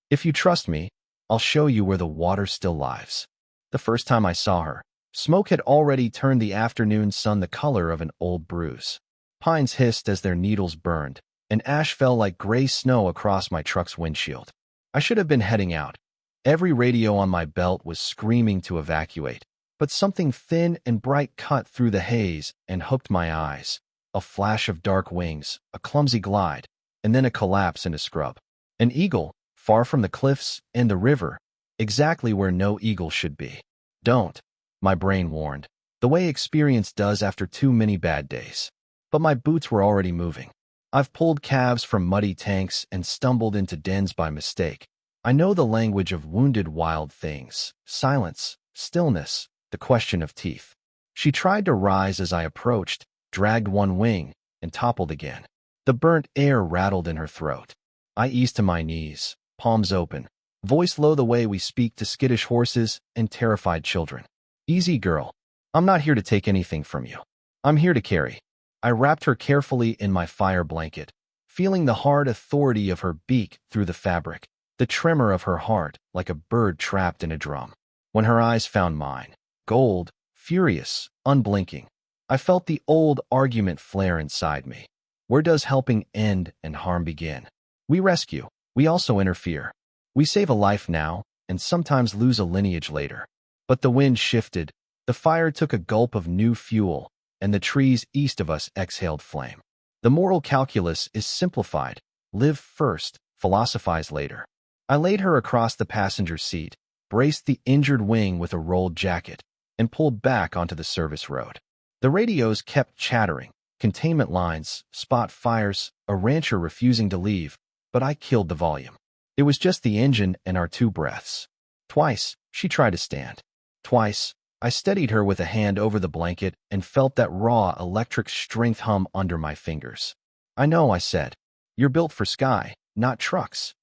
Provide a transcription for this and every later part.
If you trust me, I'll show you where the water still lives. The first time I saw her, smoke had already turned the afternoon sun the color of an old bruise. Pines hissed as their needles burned, and ash fell like gray snow across my truck's windshield. I should have been heading out. Every radio on my belt was screaming to evacuate, but something thin and bright cut through the haze and hooked my eyes. A flash of dark wings, a clumsy glide, and then a collapse in a scrub. An eagle, far from the cliffs and the river, exactly where no eagle should be. Don't, my brain warned, the way experience does after too many bad days. But my boots were already moving. I've pulled calves from muddy tanks and stumbled into dens by mistake. I know the language of wounded wild things, silence, stillness, the question of teeth. She tried to rise as I approached, dragged one wing, and toppled again. The burnt air rattled in her throat. I eased to my knees, palms open, voice low the way we speak to skittish horses and terrified children. Easy, girl. I'm not here to take anything from you. I'm here to carry. I wrapped her carefully in my fire blanket, feeling the hard authority of her beak through the fabric, the tremor of her heart like a bird trapped in a drum. When her eyes found mine, gold, furious, unblinking, I felt the old argument flare inside me. Where does helping end and harm begin? We rescue. We also interfere. We save a life now and sometimes lose a lineage later. But the wind shifted, the fire took a gulp of new fuel, and the trees east of us exhaled flame. The moral calculus is simplified. Live first, philosophize later. I laid her across the passenger seat, braced the injured wing with a rolled jacket, and pulled back onto the service road. The radios kept chattering, containment lines, spot fires, a rancher refusing to leave, but I killed the volume. It was just the engine and our two breaths. Twice, she tried to stand. Twice, I steadied her with a hand over the blanket and felt that raw electric strength hum under my fingers. I know, I said. You're built for sky, not trucks.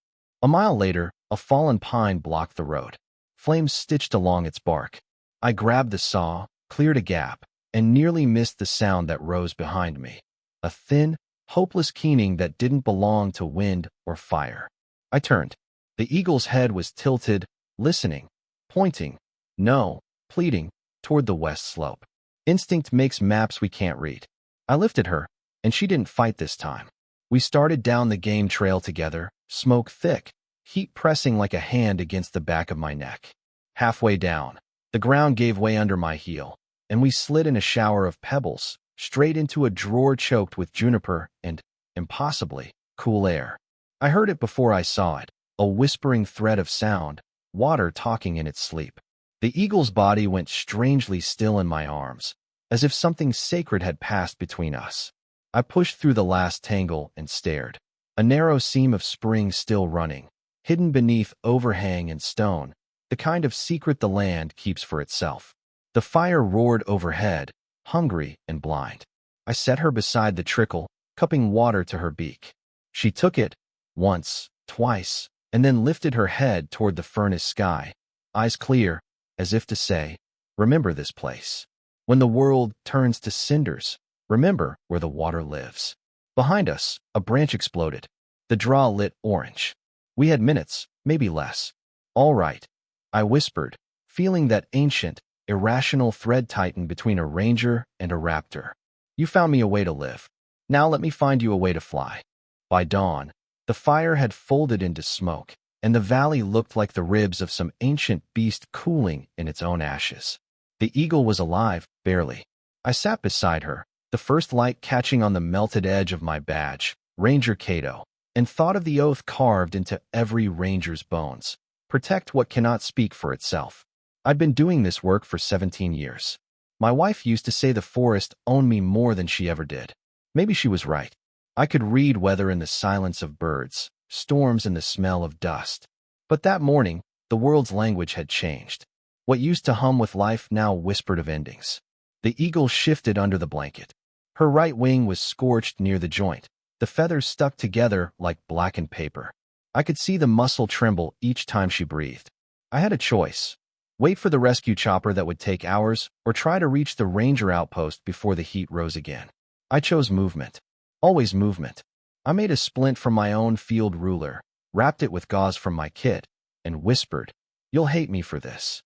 A mile later, a fallen pine blocked the road. Flames stitched along its bark. I grabbed the saw, cleared a gap, and nearly missed the sound that rose behind me. A thin, hopeless keening that didn't belong to wind or fire. I turned. The eagle's head was tilted, listening, pointing, no, pleading, toward the west slope. Instinct makes maps we can't read. I lifted her, and she didn't fight this time. We started down the game trail together, smoke thick, heat pressing like a hand against the back of my neck. Halfway down, the ground gave way under my heel, and we slid in a shower of pebbles, straight into a drawer choked with juniper and, impossibly, cool air. I heard it before I saw it, a whispering thread of sound, water talking in its sleep. The eagle's body went strangely still in my arms, as if something sacred had passed between us. I pushed through the last tangle and stared. A narrow seam of spring still running, hidden beneath overhang and stone, the kind of secret the land keeps for itself. The fire roared overhead, hungry and blind. I set her beside the trickle, cupping water to her beak. She took it, once, twice, and then lifted her head toward the furnace sky, eyes clear, as if to say, remember this place. When the world turns to cinders, remember where the water lives. Behind us, a branch exploded. The draw lit orange. We had minutes, maybe less. All right, I whispered, feeling that ancient, irrational thread tighten between a ranger and a raptor. You found me a way to live. Now let me find you a way to fly. By dawn, the fire had folded into smoke, and the valley looked like the ribs of some ancient beast cooling in its own ashes. The eagle was alive, barely. I sat beside her, the first light catching on the melted edge of my badge, Ranger Cato, and thought of the oath carved into every ranger's bones. Protect what cannot speak for itself. I'd been doing this work for 17 years. My wife used to say the forest owned me more than she ever did. Maybe she was right. I could read weather in the silence of birds, storms in the smell of dust. But that morning, the world's language had changed. What used to hum with life now whispered of endings. The eagle shifted under the blanket. Her right wing was scorched near the joint, the feathers stuck together like blackened paper. I could see the muscle tremble each time she breathed. I had a choice. Wait for the rescue chopper that would take hours, or try to reach the ranger outpost before the heat rose again. I chose movement. Always movement. I made a splint from my own field ruler, wrapped it with gauze from my kit, and whispered, "You'll hate me for this."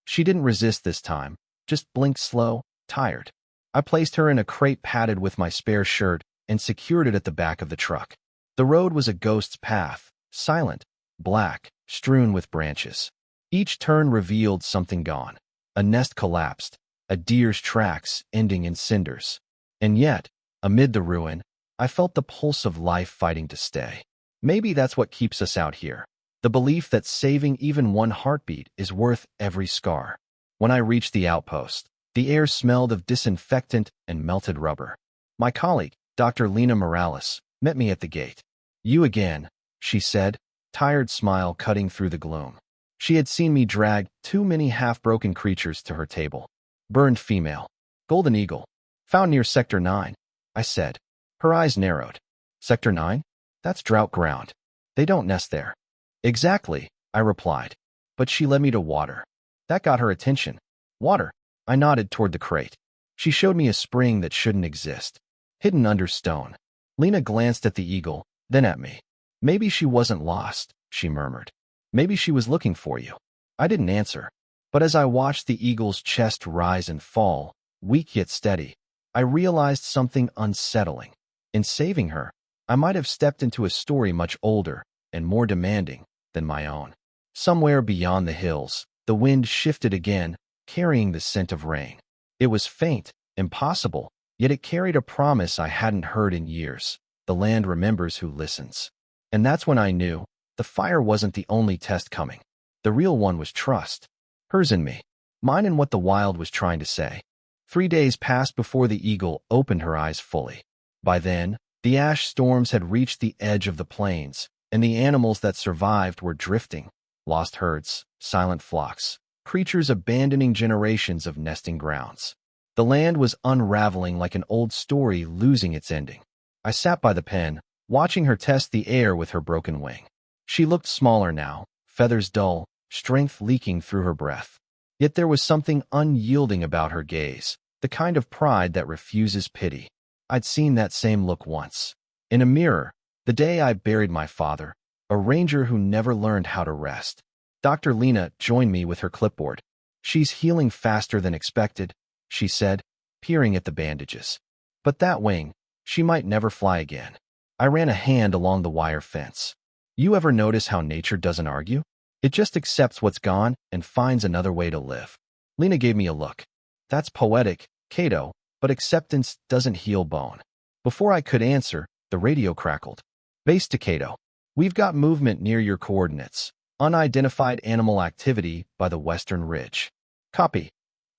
She didn't resist this time, just blinked slow, tired. I placed her in a crate padded with my spare shirt and secured it at the back of the truck. The road was a ghost's path, silent, black, strewn with branches. Each turn revealed something gone. A nest collapsed, a deer's tracks ending in cinders. And yet, amid the ruin, I felt the pulse of life fighting to stay. Maybe that's what keeps us out here. The belief that saving even one heartbeat is worth every scar. When I reached the outpost, the air smelled of disinfectant and melted rubber. My colleague, Dr. Lena Morales, met me at the gate. "You again," she said, tired smile cutting through the gloom. She had seen me drag too many half-broken creatures to her table. "Burned female. Golden eagle. Found near Sector 9, I said. Her eyes narrowed. "Sector 9? That's drought ground. They don't nest there." "Exactly," I replied. But she led me to water. That got her attention. "Water?" I nodded toward the crate. She showed me a spring that shouldn't exist, hidden under stone. Lena glanced at the eagle, then at me. "Maybe she wasn't lost," she murmured. "Maybe she was looking for you." I didn't answer. But as I watched the eagle's chest rise and fall, weak yet steady, I realized something unsettling. In saving her, I might have stepped into a story much older and more demanding than my own. Somewhere beyond the hills, the wind shifted again, carrying the scent of rain. It was faint, impossible, yet it carried a promise I hadn't heard in years. The land remembers who listens. And that's when I knew the fire wasn't the only test coming. The real one was trust. Hers in me, mine in what the wild was trying to say. 3 days passed before the eagle opened her eyes fully. By then, the ash storms had reached the edge of the plains, and the animals that survived were drifting. Lost herds, silent flocks, creatures abandoning generations of nesting grounds. The land was unraveling like an old story losing its ending. I sat by the pen, watching her test the air with her broken wing. She looked smaller now, feathers dull, strength leaking through her breath. Yet there was something unyielding about her gaze, the kind of pride that refuses pity. I'd seen that same look once. In a mirror, the day I buried my father, a ranger who never learned how to rest. Dr. Lena joined me with her clipboard. "She's healing faster than expected," she said, peering at the bandages. "But that wing, she might never fly again." I ran a hand along the wire fence. "You ever notice how nature doesn't argue? It just accepts what's gone and finds another way to live." Lena gave me a look. "That's poetic, Cato, but acceptance doesn't heal bone." Before I could answer, the radio crackled. "Base to Cato. We've got movement near your coordinates. Unidentified animal activity by the western ridge." "Copy,"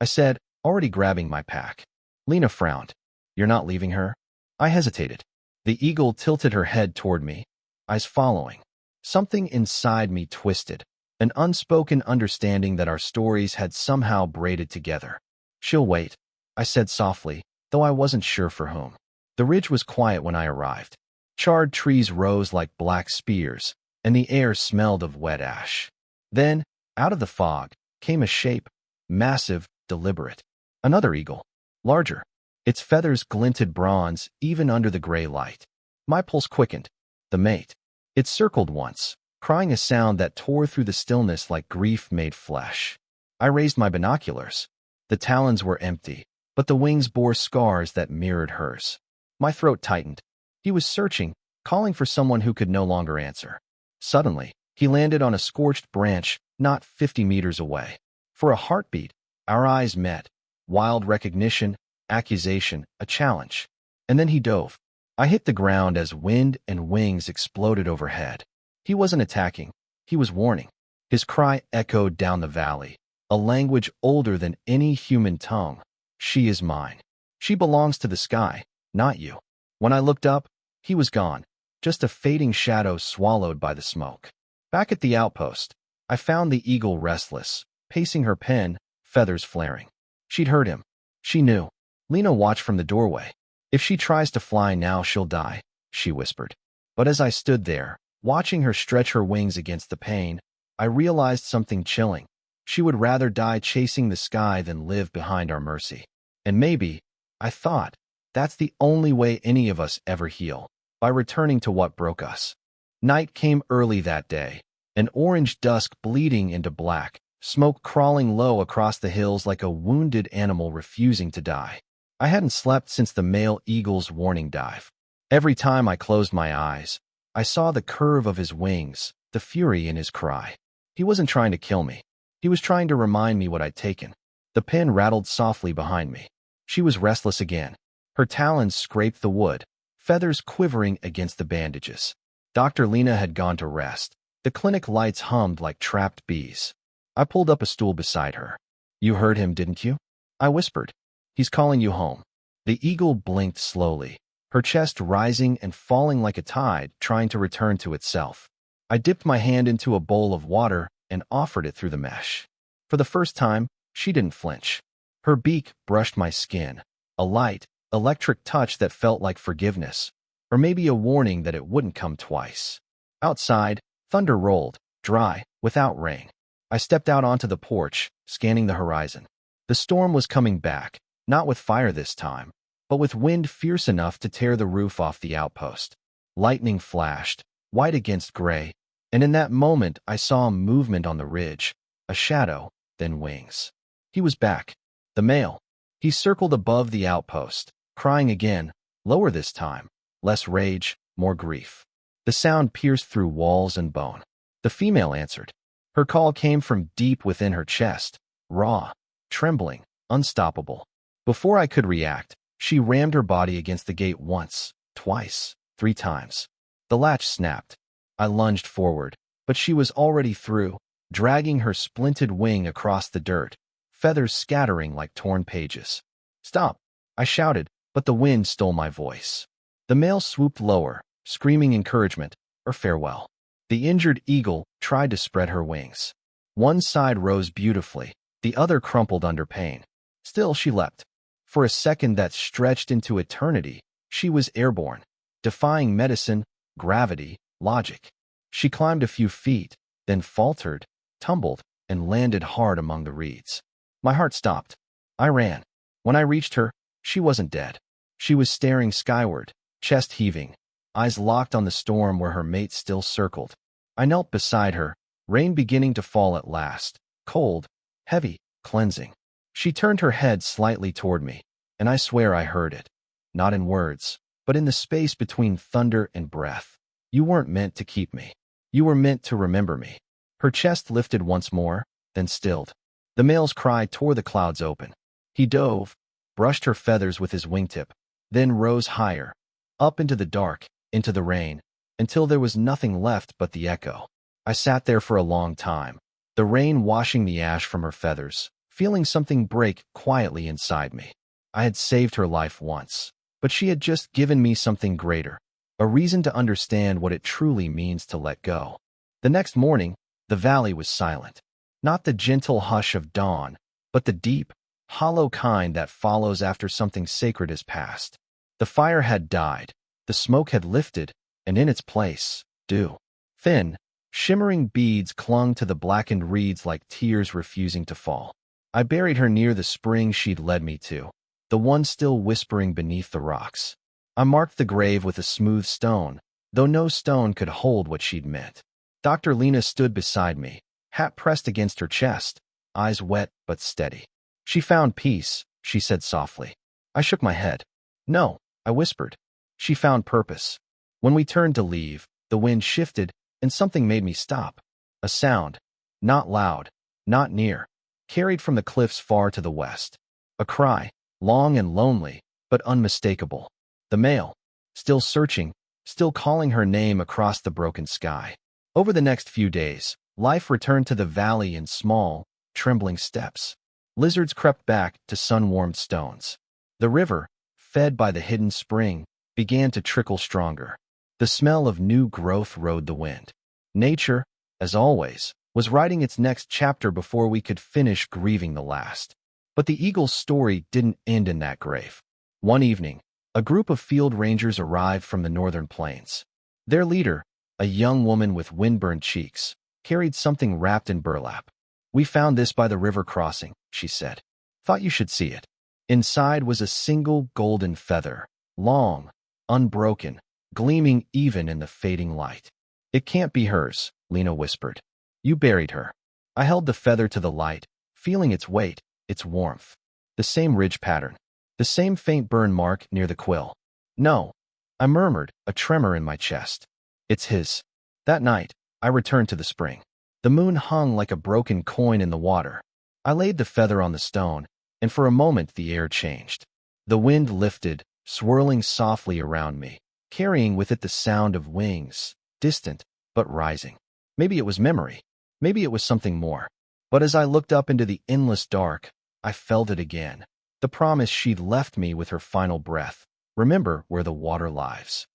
I said, already grabbing my pack. Lena frowned. "You're not leaving her?" I hesitated. The eagle tilted her head toward me, eyes following. Something inside me twisted, an unspoken understanding that our stories had somehow braided together. "She'll wait," I said softly, though I wasn't sure for whom. The ridge was quiet when I arrived. Charred trees rose like black spears, and the air smelled of wet ash. Then, out of the fog, came a shape, massive, deliberate. Another eagle, larger. Its feathers glinted bronze even under the gray light. My pulse quickened. The mate. It circled once, crying a sound that tore through the stillness like grief made flesh. I raised my binoculars. The talons were empty, but the wings bore scars that mirrored hers. My throat tightened. He was searching, calling for someone who could no longer answer. Suddenly, he landed on a scorched branch not 50 meters away. For a heartbeat, our eyes met. Wild recognition, accusation, a challenge. And then he dove. I hit the ground as wind and wings exploded overhead. He wasn't attacking. He was warning. His cry echoed down the valley, a language older than any human tongue. "She is mine. She belongs to the sky, not you." When I looked up, he was gone, just a fading shadow swallowed by the smoke. Back at the outpost, I found the eagle restless, pacing her pen, feathers flaring. She'd heard him. She knew. Lena watched from the doorway. "If she tries to fly now, she'll die," she whispered. But as I stood there, watching her stretch her wings against the pane, I realized something chilling. She would rather die chasing the sky than live behind our mercy. And maybe, I thought, that's the only way any of us ever heal, by returning to what broke us. Night came early that day, an orange dusk bleeding into black, smoke crawling low across the hills like a wounded animal refusing to die. I hadn't slept since the male eagle's warning dive. Every time I closed my eyes, I saw the curve of his wings, the fury in his cry. He wasn't trying to kill me. He was trying to remind me what I'd taken. The pin rattled softly behind me. She was restless again. Her talons scraped the wood, feathers quivering against the bandages. Dr. Lena had gone to rest. The clinic lights hummed like trapped bees. I pulled up a stool beside her. "You heard him, didn't you?" I whispered. "He's calling you home." The eagle blinked slowly, her chest rising and falling like a tide, trying to return to itself. I dipped my hand into a bowl of water and offered it through the mesh. For the first time, she didn't flinch. Her beak brushed my skin, a light, electric touch that felt like forgiveness, or maybe a warning that it wouldn't come twice. Outside, thunder rolled, dry, without rain. I stepped out onto the porch, scanning the horizon. The storm was coming back, not with fire this time, but with wind fierce enough to tear the roof off the outpost. Lightning flashed, white against gray, and in that moment I saw a movement on the ridge, a shadow, then wings. He was back. The male. He circled above the outpost, crying again, lower this time, less rage, more grief. The sound pierced through walls and bone. The female answered. Her call came from deep within her chest, raw, trembling, unstoppable. Before I could react, she rammed her body against the gate once, twice, 3 times. The latch snapped. I lunged forward, but she was already through, dragging her splinted wing across the dirt, feathers scattering like torn pages. "Stop!" I shouted, but the wind stole my voice. The male swooped lower, screaming encouragement, or farewell. The injured eagle tried to spread her wings. One side rose beautifully, the other crumpled under pain. Still she leapt. For a second that stretched into eternity, she was airborne, defying medicine, gravity, logic. She climbed a few feet, then faltered, tumbled, and landed hard among the reeds. My heart stopped. I ran. When I reached her, she wasn't dead. She was staring skyward, chest heaving, eyes locked on the storm where her mate still circled. I knelt beside her, rain beginning to fall at last, cold, heavy, cleansing. She turned her head slightly toward me, and I swear I heard it. Not in words, but in the space between thunder and breath. "You weren't meant to keep me. You were meant to remember me." Her chest lifted once more, then stilled. The male's cry tore the clouds open. He dove, brushed her feathers with his wingtip, then rose higher, up into the dark, into the rain, until there was nothing left but the echo. I sat there for a long time, the rain washing the ash from her feathers, feeling something break quietly inside me. I had saved her life once, but she had just given me something greater, a reason to understand what it truly means to let go. The next morning, the valley was silent. Not the gentle hush of dawn, but the deep, hollow kind that follows after something sacred has passed. The fire had died, the smoke had lifted, and in its place, dew. Thin, shimmering beads clung to the blackened reeds like tears refusing to fall. I buried her near the spring she'd led me to, the one still whispering beneath the rocks. I marked the grave with a smooth stone, though no stone could hold what she'd meant. Dr. Lena stood beside me, hat pressed against her chest, eyes wet but steady. "She found peace," she said softly. I shook my head. "No," I whispered. "She found purpose." When we turned to leave, the wind shifted, and something made me stop. A sound, not loud, not near, carried from the cliffs far to the west. A cry, long and lonely, but unmistakable. The male, still searching, still calling her name across the broken sky. Over the next few days, life returned to the valley in small, trembling steps. Lizards crept back to sun-warmed stones. The river, fed by the hidden spring, began to trickle stronger. The smell of new growth rode the wind. Nature, as always, was writing its next chapter before we could finish grieving the last. But the eagle's story didn't end in that grave. One evening, a group of field rangers arrived from the northern plains. Their leader, a young woman with windburned cheeks, carried something wrapped in burlap. "We found this by the river crossing," she said. "Thought you should see it." Inside was a single golden feather, long, unbroken, gleaming even in the fading light. It can't be hers, Lena whispered. You buried her. I held the feather to the light, feeling its weight, its warmth. The same ridge pattern. The same faint burn mark near the quill. No, I murmured, a tremor in my chest. It's his. That night, I returned to the spring. The moon hung like a broken coin in the water. I laid the feather on the stone, and for a moment the air changed. The wind lifted, swirling softly around me, carrying with it the sound of wings, distant, but rising. Maybe it was memory. Maybe it was something more. But as I looked up into the endless dark, I felt it again. The promise she'd left me with her final breath. Remember where the water lies.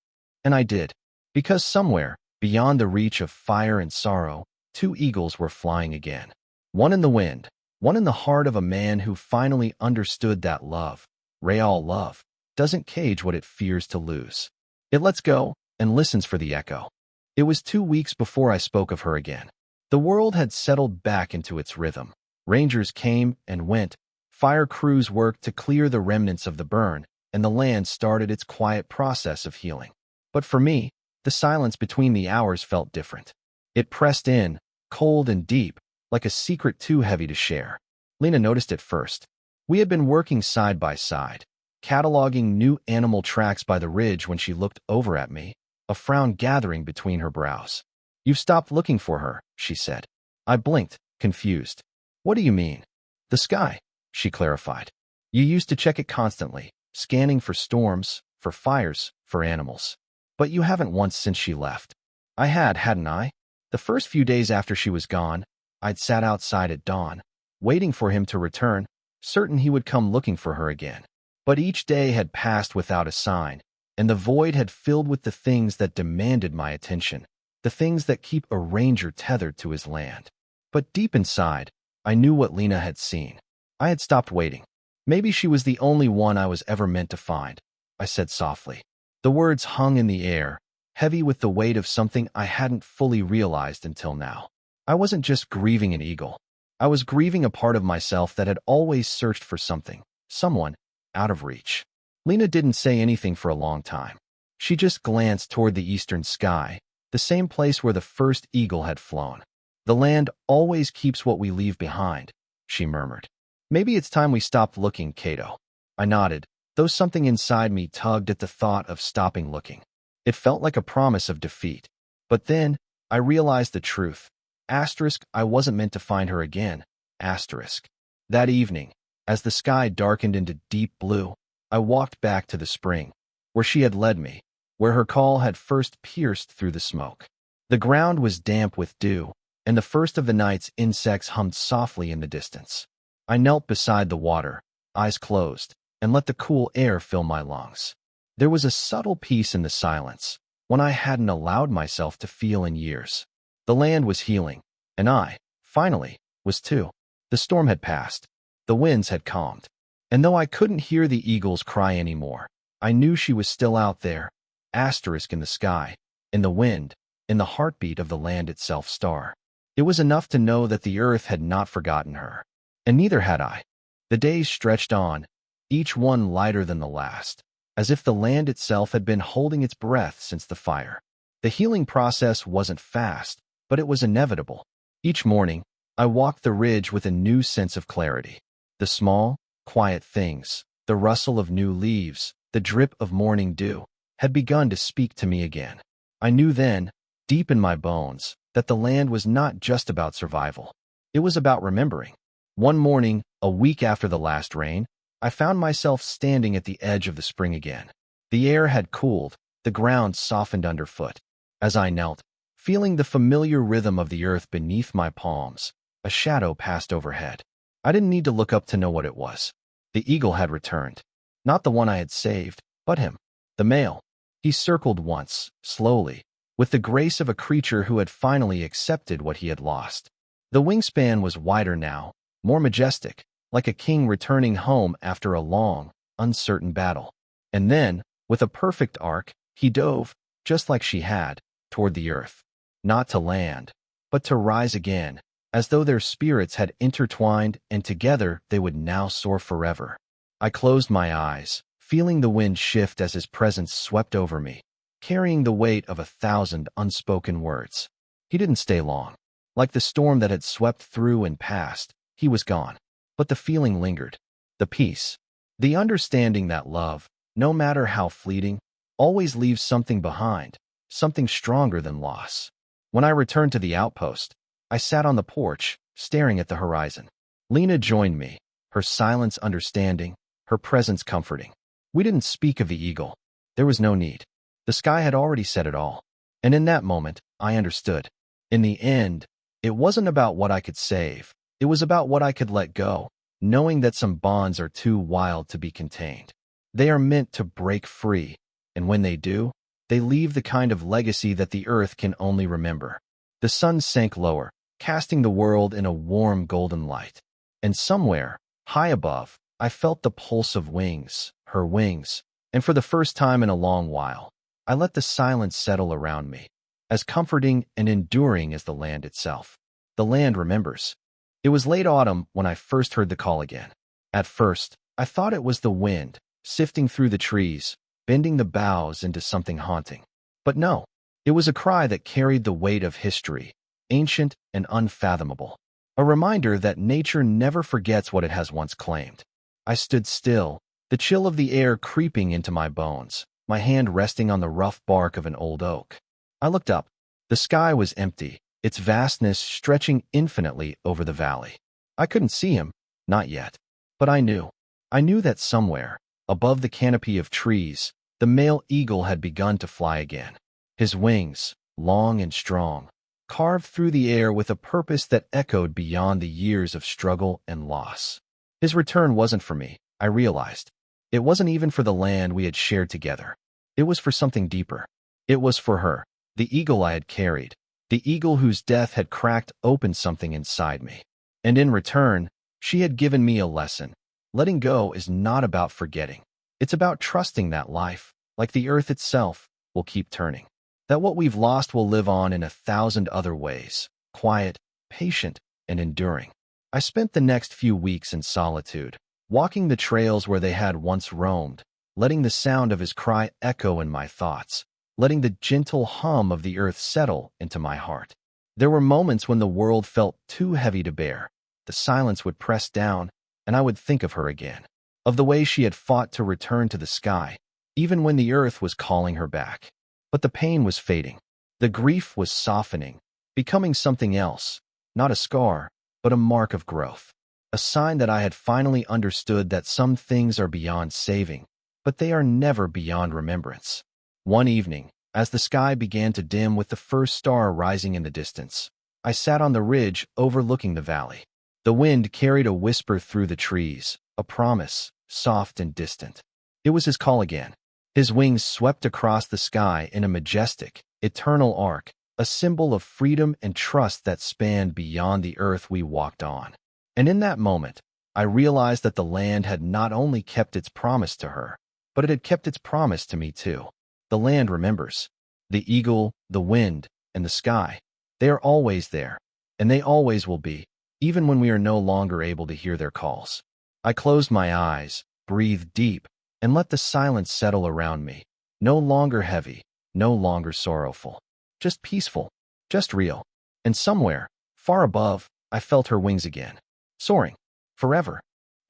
And I did. Because somewhere, beyond the reach of fire and sorrow, two eagles were flying again. One in the wind, one in the heart of a man who finally understood that love, real love, doesn't cage what it fears to lose. It lets go and listens for the echo. It was 2 weeks before I spoke of her again. The world had settled back into its rhythm. Rangers came and went. Fire crews worked to clear the remnants of the burn, and the land started its quiet process of healing. But for me, the silence between the hours felt different. It pressed in, cold and deep, like a secret too heavy to share. Lena noticed it first. We had been working side by side, cataloging new animal tracks by the ridge when she looked over at me, a frown gathering between her brows. You've stopped looking for her, she said. I blinked, confused. What do you mean? The sky, she clarified. You used to check it constantly, scanning for storms, for fires, for animals. But you haven't once since she left. I had, hadn't I? The first few days after she was gone, I'd sat outside at dawn, waiting for him to return, certain he would come looking for her again. But each day had passed without a sign, and the void had filled with the things that demanded my attention, the things that keep a ranger tethered to his land. But deep inside, I knew what Lena had seen. I had stopped waiting. Maybe she was the only one I was ever meant to find, I said softly. The words hung in the air, heavy with the weight of something I hadn't fully realized until now. I wasn't just grieving an eagle. I was grieving a part of myself that had always searched for something, someone, out of reach. Lena didn't say anything for a long time. She just glanced toward the eastern sky, the same place where the first eagle had flown. The land always keeps what we leave behind, she murmured. Maybe it's time we stopped looking, Cato. I nodded, though something inside me tugged at the thought of stopping looking. It felt like a promise of defeat. But then, I realized the truth. I wasn't meant to find her again. That evening, as the sky darkened into deep blue, I walked back to the spring, where she had led me, where her call had first pierced through the smoke. The ground was damp with dew, and the first of the night's insects hummed softly in the distance. I knelt beside the water, eyes closed, and let the cool air fill my lungs. There was a subtle peace in the silence, one I hadn't allowed myself to feel in years. The land was healing, and I, finally, was too. The storm had passed. The winds had calmed. And though I couldn't hear the eagles cry anymore, I knew she was still out there, in the sky, in the wind, in the heartbeat of the land itself star. It was enough to know that the earth had not forgotten her. And neither had I. The days stretched on, each one lighter than the last, as if the land itself had been holding its breath since the fire. The healing process wasn't fast, but it was inevitable. Each morning, I walked the ridge with a new sense of clarity. The small, quiet things, the rustle of new leaves, the drip of morning dew, had begun to speak to me again. I knew then, deep in my bones, that the land was not just about survival. It was about remembering. One morning, a week after the last rain, I found myself standing at the edge of the spring again. The air had cooled, the ground softened underfoot. As I knelt, feeling the familiar rhythm of the earth beneath my palms, a shadow passed overhead. I didn't need to look up to know what it was. The eagle had returned. Not the one I had saved, but him, the male. He circled once, slowly, with the grace of a creature who had finally accepted what he had lost. The wingspan was wider now, more majestic, like a king returning home after a long, uncertain battle. And then, with a perfect arc, he dove, just like she had, toward the earth. Not to land, but to rise again, as though their spirits had intertwined and together they would now soar forever. I closed my eyes, feeling the wind shift as his presence swept over me. carrying the weight of 1,000 unspoken words. He didn't stay long. Like the storm that had swept through and passed, he was gone. But the feeling lingered. The peace. The understanding that love, no matter how fleeting, always leaves something behind, something stronger than loss. When I returned to the outpost, I sat on the porch, staring at the horizon. Lena joined me, her silence understanding, her presence comforting. We didn't speak of the eagle. There was no need. The sky had already said it all. And in that moment, I understood. In the end, it wasn't about what I could save. It was about what I could let go, knowing that some bonds are too wild to be contained. They are meant to break free, and when they do, they leave the kind of legacy that the earth can only remember. The sun sank lower, casting the world in a warm golden light. And somewhere, high above, I felt the pulse of wings, her wings, and for the first time in a long while, I let the silence settle around me, as comforting and enduring as the land itself. The land remembers. It was late autumn when I first heard the call again. At first, I thought it was the wind, sifting through the trees, bending the boughs into something haunting. But no, it was a cry that carried the weight of history, ancient and unfathomable. A reminder that nature never forgets what it has once claimed. I stood still, the chill of the air creeping into my bones, my hand resting on the rough bark of an old oak. I looked up. The sky was empty, its vastness stretching infinitely over the valley. I couldn't see him, not yet. But I knew. I knew that somewhere, above the canopy of trees, the male eagle had begun to fly again. His wings, long and strong, carved through the air with a purpose that echoed beyond the years of struggle and loss. His return wasn't for me, I realized. It wasn't even for the land we had shared together. It was for something deeper. It was for her, the eagle I had carried, the eagle whose death had cracked open something inside me. And in return, she had given me a lesson. Letting go is not about forgetting. It's about trusting that life, like the earth itself, will keep turning. That what we've lost will live on in 1,000 other ways, quiet, patient, and enduring. I spent the next few weeks in solitude, walking the trails where they had once roamed, letting the sound of his cry echo in my thoughts, letting the gentle hum of the earth settle into my heart. There were moments when the world felt too heavy to bear. The silence would press down, and I would think of her again, of the way she had fought to return to the sky, even when the earth was calling her back. But the pain was fading. The grief was softening, becoming something else, not a scar, but a mark of growth. A sign that I had finally understood that some things are beyond saving, but they are never beyond remembrance. One evening, as the sky began to dim with the first star rising in the distance, I sat on the ridge overlooking the valley. The wind carried a whisper through the trees, a promise, soft and distant. It was his call again. His wings swept across the sky in a majestic, eternal arc, a symbol of freedom and trust that spanned beyond the earth we walked on. And in that moment, I realized that the land had not only kept its promise to her, but it had kept its promise to me too. The land remembers. The eagle, the wind, and the sky. They are always there, and they always will be, even when we are no longer able to hear their calls. I closed my eyes, breathed deep, and let the silence settle around me. No longer heavy, no longer sorrowful. Just peaceful, just real. And somewhere, far above, I felt her wings again. Soaring. Forever.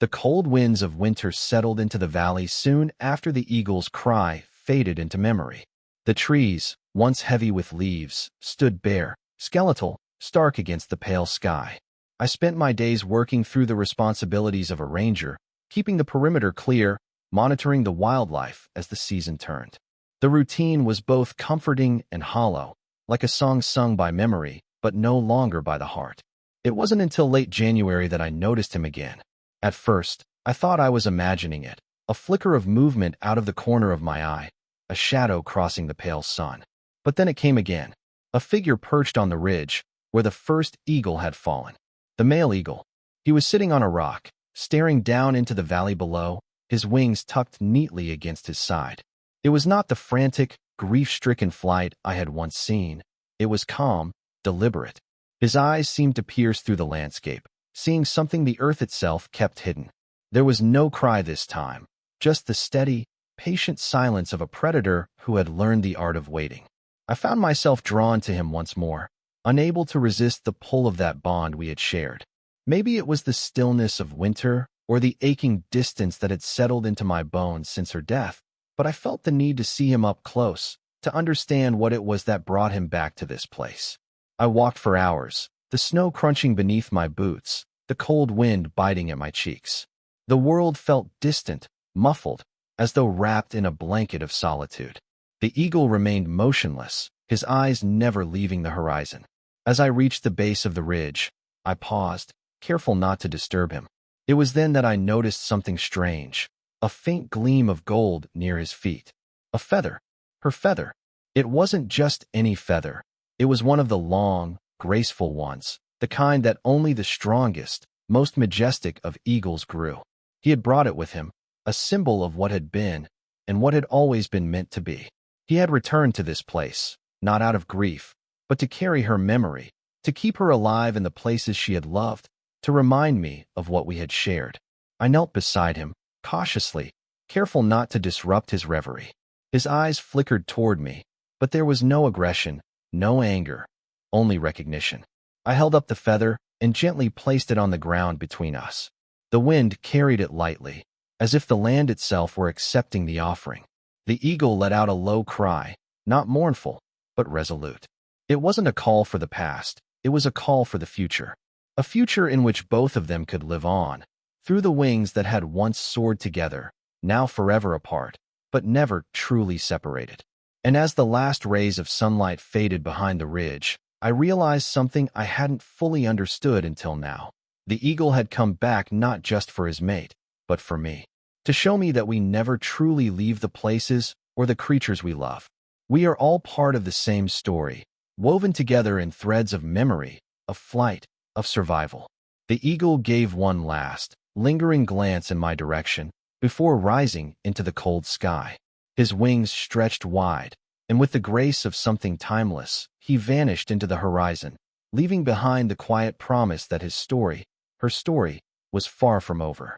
The cold winds of winter settled into the valley soon after the eagle's cry faded into memory. The trees, once heavy with leaves, stood bare, skeletal, stark against the pale sky. I spent my days working through the responsibilities of a ranger, keeping the perimeter clear, monitoring the wildlife as the season turned. The routine was both comforting and hollow, like a song sung by memory, but no longer by the heart. It wasn't until late January that I noticed him again. At first, I thought I was imagining it, a flicker of movement out of the corner of my eye, a shadow crossing the pale sun. But then it came again, a figure perched on the ridge, where the first eagle had fallen. The male eagle. He was sitting on a rock, staring down into the valley below, his wings tucked neatly against his side. It was not the frantic, grief-stricken flight I had once seen. It was calm, deliberate. His eyes seemed to pierce through the landscape, seeing something the earth itself kept hidden. There was no cry this time, just the steady, patient silence of a predator who had learned the art of waiting. I found myself drawn to him once more, unable to resist the pull of that bond we had shared. Maybe it was the stillness of winter or the aching distance that had settled into my bones since her death, but I felt the need to see him up close, to understand what it was that brought him back to this place. I walked for hours, the snow crunching beneath my boots, the cold wind biting at my cheeks. The world felt distant, muffled, as though wrapped in a blanket of solitude. The eagle remained motionless, his eyes never leaving the horizon. As I reached the base of the ridge, I paused, careful not to disturb him. It was then that I noticed something strange, a faint gleam of gold near his feet. A feather. Her feather. It wasn't just any feather. It was one of the long, graceful ones, the kind that only the strongest, most majestic of eagles grew. He had brought it with him, a symbol of what had been and what had always been meant to be. He had returned to this place, not out of grief, but to carry her memory, to keep her alive in the places she had loved, to remind me of what we had shared. I knelt beside him, cautiously, careful not to disrupt his reverie. His eyes flickered toward me, but there was no aggression, no anger, only recognition. I held up the feather and gently placed it on the ground between us. The wind carried it lightly, as if the land itself were accepting the offering. The eagle let out a low cry, not mournful, but resolute. It wasn't a call for the past, it was a call for the future. A future in which both of them could live on, through the wings that had once soared together, now forever apart, but never truly separated. And as the last rays of sunlight faded behind the ridge, I realized something I hadn't fully understood until now. The eagle had come back not just for his mate, but for me. To show me that we never truly leave the places or the creatures we love. We are all part of the same story, woven together in threads of memory, of flight, of survival. The eagle gave one last, lingering glance in my direction before rising into the cold sky. His wings stretched wide, and with the grace of something timeless, he vanished into the horizon, leaving behind the quiet promise that his story, her story, was far from over.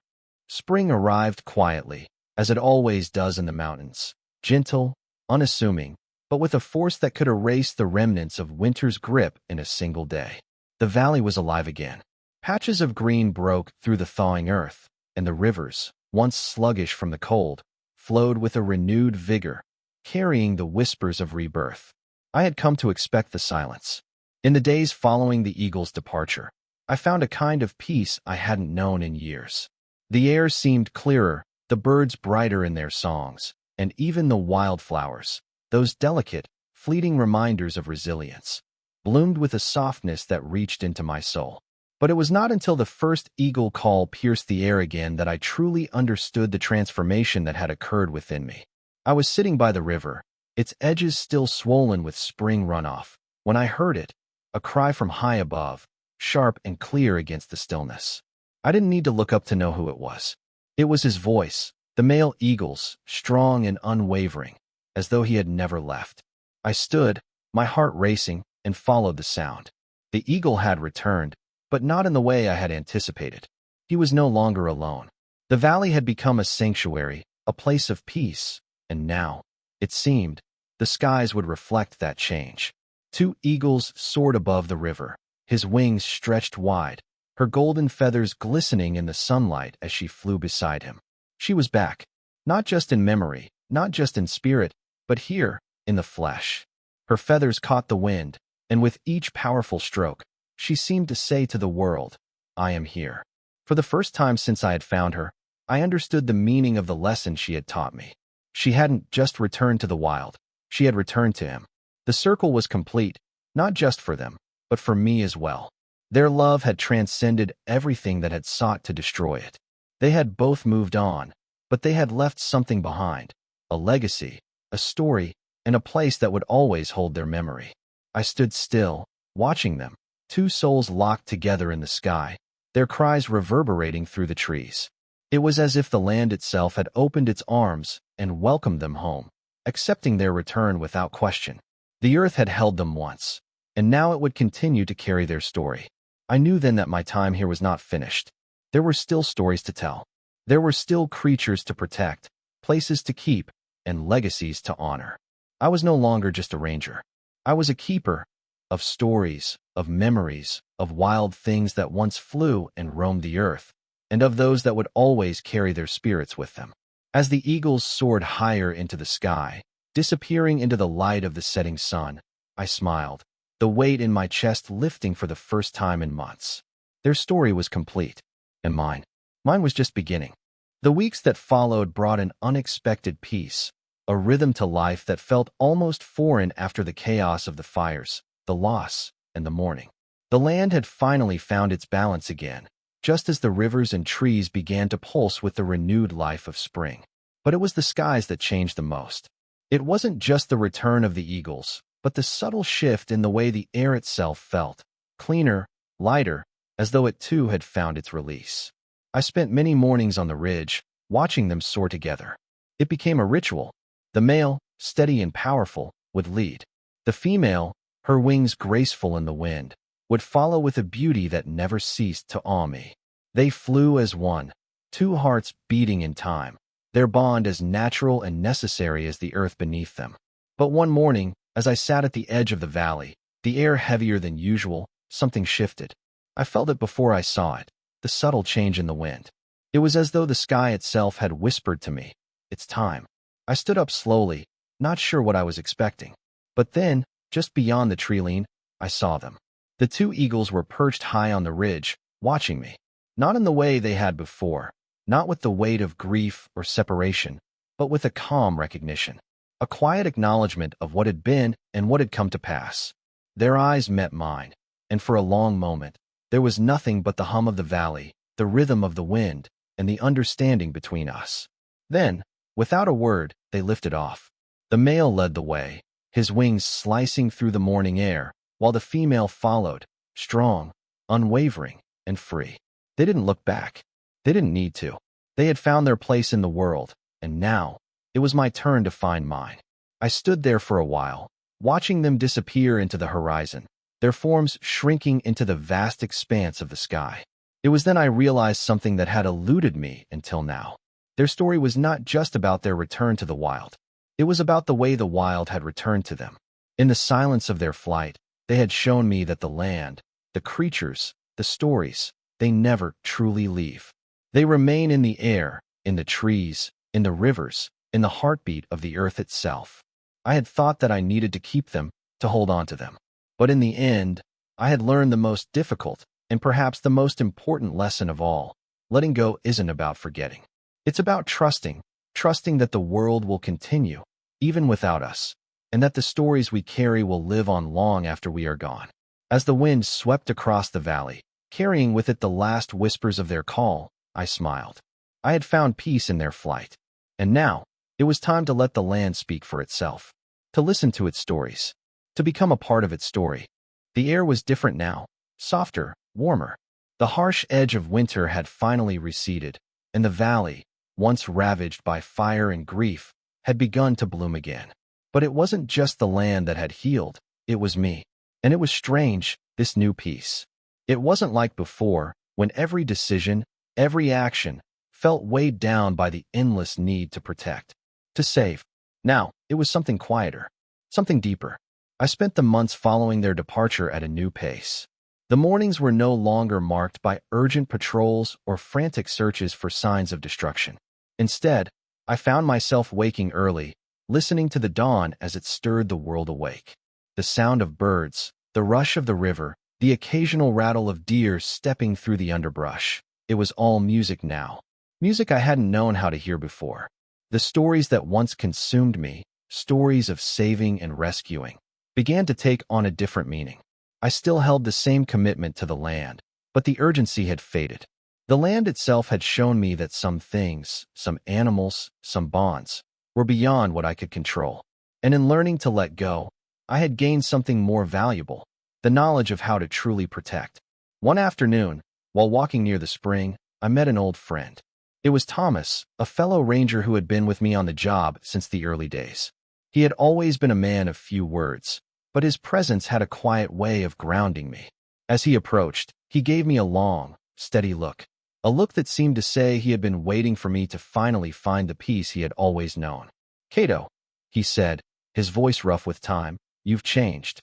Spring arrived quietly, as it always does in the mountains, gentle, unassuming, but with a force that could erase the remnants of winter's grip in a single day. The valley was alive again. Patches of green broke through the thawing earth, and the rivers, once sluggish from the cold, flowed with a renewed vigor, carrying the whispers of rebirth. I had come to expect the silence. In the days following the eagle's departure, I found a kind of peace I hadn't known in years. The air seemed clearer, the birds brighter in their songs, and even the wildflowers, those delicate, fleeting reminders of resilience, bloomed with a softness that reached into my soul. But it was not until the first eagle call pierced the air again that I truly understood the transformation that had occurred within me. I was sitting by the river, its edges still swollen with spring runoff, when I heard it, a cry from high above, sharp and clear against the stillness. I didn't need to look up to know who it was. It was his voice, the male eagle's, strong and unwavering, as though he had never left. I stood, my heart racing, and followed the sound. The eagle had returned, but not in the way I had anticipated. He was no longer alone. The valley had become a sanctuary, a place of peace, and now, it seemed, the skies would reflect that change. Two eagles soared above the river, his wings stretched wide, her golden feathers glistening in the sunlight as she flew beside him. She was back, not just in memory, not just in spirit, but here, in the flesh. Her feathers caught the wind, and with each powerful stroke, she seemed to say to the world, "I am here." For the first time since I had found her, I understood the meaning of the lesson she had taught me. She hadn't just returned to the wild, she had returned to him. The circle was complete, not just for them, but for me as well. Their love had transcended everything that had sought to destroy it. They had both moved on, but they had left something behind, a legacy, a story, and a place that would always hold their memory. I stood still, watching them, two souls locked together in the sky, their cries reverberating through the trees. It was as if the land itself had opened its arms and welcomed them home, accepting their return without question. The earth had held them once, and now it would continue to carry their story. I knew then that my time here was not finished. There were still stories to tell. There were still creatures to protect, places to keep, and legacies to honor. I was no longer just a ranger. I was a keeper of stories, of memories, of wild things that once flew and roamed the earth, and of those that would always carry their spirits with them. As the eagles soared higher into the sky, disappearing into the light of the setting sun, I smiled, the weight in my chest lifting for the first time in months. Their story was complete, and mine was just beginning. The weeks that followed brought an unexpected peace, a rhythm to life that felt almost foreign after the chaos of the fires, the loss, and the mourning. The land had finally found its balance again, just as the rivers and trees began to pulse with the renewed life of spring. But it was the skies that changed the most. It wasn't just the return of the eagles, but the subtle shift in the way the air itself felt, cleaner, lighter, as though it too had found its release. I spent many mornings on the ridge, watching them soar together. It became a ritual. The male, steady and powerful, would lead. The female, her wings graceful in the wind, would follow with a beauty that never ceased to awe me. They flew as one, two hearts beating in time, their bond as natural and necessary as the earth beneath them. But one morning, as I sat at the edge of the valley, the air heavier than usual, something shifted. I felt it before I saw it, the subtle change in the wind. It was as though the sky itself had whispered to me, "It's time." I stood up slowly, not sure what I was expecting. But then, just beyond the tree line, I saw them. The two eagles were perched high on the ridge, watching me. Not in the way they had before, not with the weight of grief or separation, but with a calm recognition, a quiet acknowledgement of what had been and what had come to pass. Their eyes met mine, and for a long moment, there was nothing but the hum of the valley, the rhythm of the wind, and the understanding between us. Then, without a word, they lifted off. The male led the way, his wings slicing through the morning air, while the female followed, strong, unwavering, and free. They didn't look back. They didn't need to. They had found their place in the world, and now, it was my turn to find mine. I stood there for a while, watching them disappear into the horizon, their forms shrinking into the vast expanse of the sky. It was then I realized something that had eluded me until now. Their story was not just about their return to the wild. It was about the way the wild had returned to them. In the silence of their flight, they had shown me that the land, the creatures, the stories, they never truly leave. They remain in the air, in the trees, in the rivers, in the heartbeat of the earth itself. I had thought that I needed to keep them, to hold on to them. But in the end, I had learned the most difficult, and perhaps the most important lesson of all. Letting go isn't about forgetting. It's about trusting that the world will continue, even without us, and that the stories we carry will live on long after we are gone. As the wind swept across the valley, carrying with it the last whispers of their call, I smiled. I had found peace in their flight, and now, it was time to let the land speak for itself, to listen to its stories, to become a part of its story. The air was different now, softer, warmer. The harsh edge of winter had finally receded, and the valley, once ravaged by fire and grief, had begun to bloom again. But it wasn't just the land that had healed, it was me. And it was strange, this new peace. It wasn't like before, when every decision, every action, felt weighed down by the endless need to protect, to save. Now, it was something quieter, something deeper. I spent the months following their departure at a new pace. The mornings were no longer marked by urgent patrols or frantic searches for signs of destruction. Instead, I found myself waking early, listening to the dawn as it stirred the world awake. The sound of birds, the rush of the river, the occasional rattle of deer stepping through the underbrush. It was all music now. Music I hadn't known how to hear before. The stories that once consumed me, stories of saving and rescuing, began to take on a different meaning. I still held the same commitment to the land, but the urgency had faded. The land itself had shown me that some things, some animals, some bonds, were beyond what I could control. And in learning to let go, I had gained something more valuable, the knowledge of how to truly protect. One afternoon, while walking near the spring, I met an old friend. It was Thomas, a fellow ranger who had been with me on the job since the early days. He had always been a man of few words, but his presence had a quiet way of grounding me. As he approached, he gave me a long, steady look. a look that seemed to say he had been waiting for me to finally find the peace he had always known. "Cato," he said, his voice rough with time, "you've changed."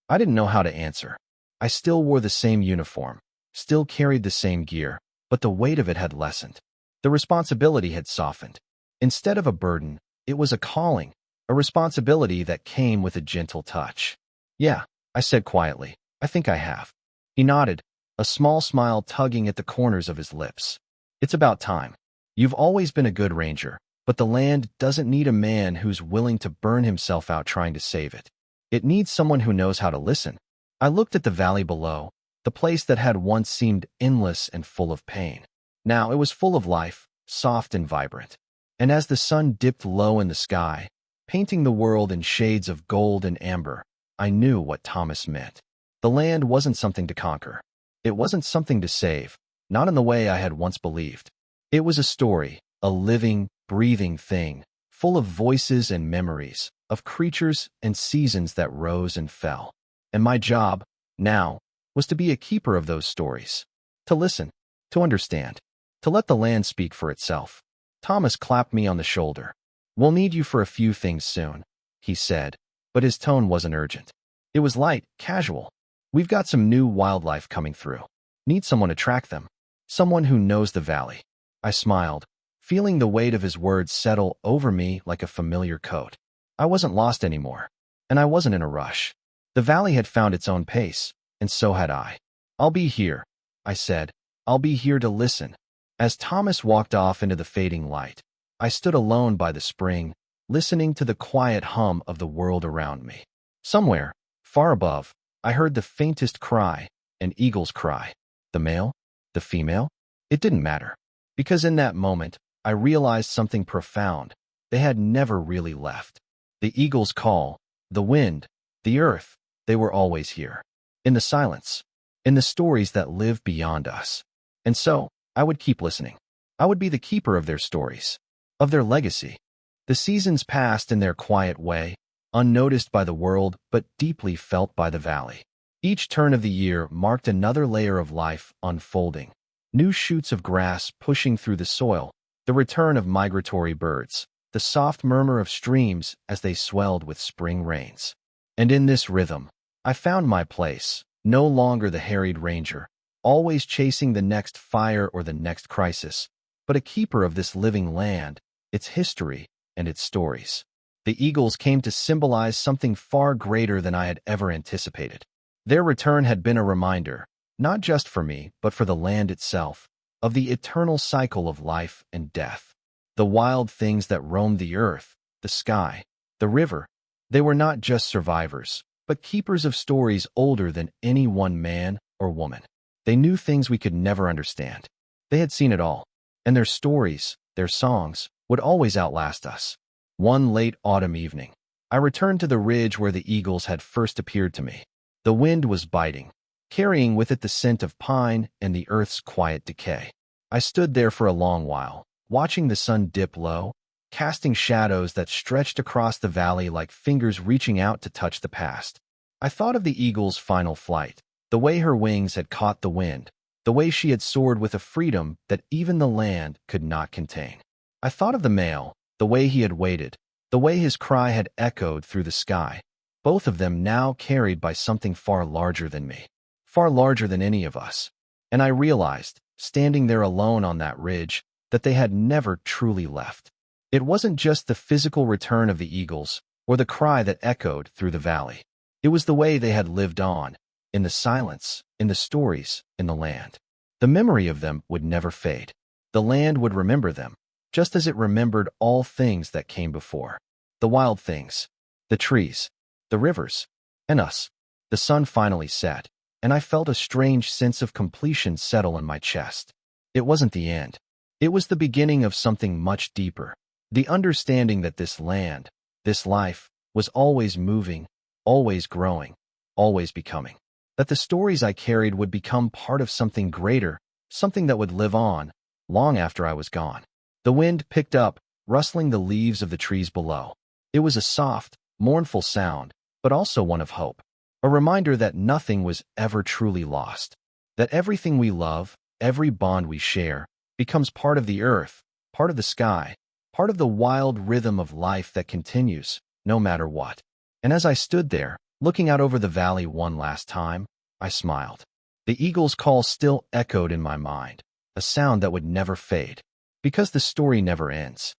I didn't know how to answer. I still wore the same uniform, still carried the same gear, but the weight of it had lessened. The responsibility had softened. Instead of a burden, it was a calling, a responsibility that came with a gentle touch. "Yeah," I said quietly, "I think I have." He nodded, a small smile tugging at the corners of his lips. "It's about time. You've always been a good ranger, but the land doesn't need a man who's willing to burn himself out trying to save it. It needs someone who knows how to listen." I looked at the valley below, the place that had once seemed endless and full of pain. Now it was full of life, soft and vibrant. And as the sun dipped low in the sky, painting the world in shades of gold and amber, I knew what Thomas meant. The land wasn't something to conquer. It wasn't something to save, not in the way I had once believed. It was a story, a living, breathing thing, full of voices and memories, of creatures and seasons that rose and fell. And my job, now, was to be a keeper of those stories. To listen, to understand, to let the land speak for itself. Thomas clapped me on the shoulder. "We'll need you for a few things soon," he said, but his tone wasn't urgent. It was light, casual. "We've got some new wildlife coming through. Need someone to track them. Someone who knows the valley." I smiled, feeling the weight of his words settle over me like a familiar coat. I wasn't lost anymore, and I wasn't in a rush. The valley had found its own pace, and so had I. "I'll be here," I said. "I'll be here to listen." As Thomas walked off into the fading light, I stood alone by the spring, listening to the quiet hum of the world around me. Somewhere, far above, I heard the faintest cry, an eagle's cry. The male? The female? It didn't matter, because in that moment, I realized something profound. They had never really left. The eagle's call, the wind, the earth, they were always here. In the silence, in the stories that live beyond us. And so, I would keep listening. I would be the keeper of their stories, of their legacy. The seasons passed in their quiet way, unnoticed by the world but deeply felt by the valley. Each turn of the year marked another layer of life unfolding. New shoots of grass pushing through the soil, the return of migratory birds, the soft murmur of streams as they swelled with spring rains. And in this rhythm, I found my place, no longer the harried ranger, always chasing the next fire or the next crisis, but a keeper of this living land, its history, and its stories. The eagles came to symbolize something far greater than I had ever anticipated. Their return had been a reminder, not just for me, but for the land itself, of the eternal cycle of life and death. The wild things that roamed the earth, the sky, the river, they were not just survivors, but keepers of stories older than any one man or woman. They knew things we could never understand. They had seen it all, and their stories, their songs, would always outlast us. One late autumn evening, I returned to the ridge where the eagles had first appeared to me. The wind was biting, carrying with it the scent of pine and the earth's quiet decay. I stood there for a long while, watching the sun dip low, casting shadows that stretched across the valley like fingers reaching out to touch the past. I thought of the eagle's final flight, the way her wings had caught the wind, the way she had soared with a freedom that even the land could not contain. I thought of the male, the way he had waited, the way his cry had echoed through the sky, both of them now carried by something far larger than me, far larger than any of us. And I realized, standing there alone on that ridge, that they had never truly left. It wasn't just the physical return of the eagles, or the cry that echoed through the valley. It was the way they had lived on, in the silence, in the stories, in the land. The memory of them would never fade. The land would remember them, just as it remembered all things that came before. The wild things, the trees, the rivers, and us. The sun finally set, and I felt a strange sense of completion settle in my chest. It wasn't the end. It was the beginning of something much deeper. The understanding that this land, this life, was always moving, always growing, always becoming. That the stories I carried would become part of something greater, something that would live on, long after I was gone. The wind picked up, rustling the leaves of the trees below. It was a soft, mournful sound, but also one of hope. A reminder that nothing was ever truly lost. That everything we love, every bond we share, becomes part of the earth, part of the sky, part of the wild rhythm of life that continues, no matter what. And as I stood there, looking out over the valley one last time, I smiled. The eagle's call still echoed in my mind, a sound that would never fade, because the story never ends.